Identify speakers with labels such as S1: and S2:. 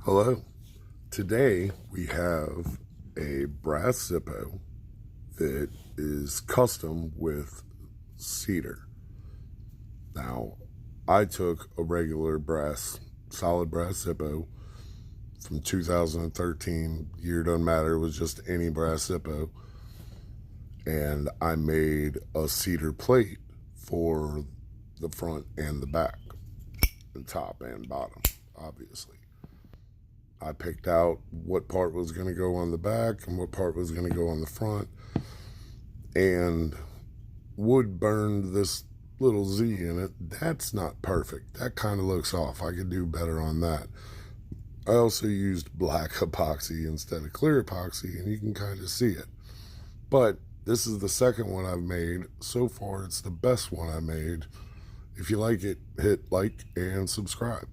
S1: Hello. Today we have a brass Zippo that is custom with cedar. Now, I took a regular solid brass Zippo from 2013. Year doesn't matter, it was just any brass Zippo. And I made a cedar plate for the front and the back, and top and bottom, obviously. I picked out what part was going to go on the back and what part was going to go on the front, and wood burned this little Z in it. That's not perfect. That kind of looks off. I could do better on that. I also used black epoxy instead of clear epoxy, and you can kind of see it. But this is the second one I've made. So far, it's the best one I made. If you like it, hit like and subscribe.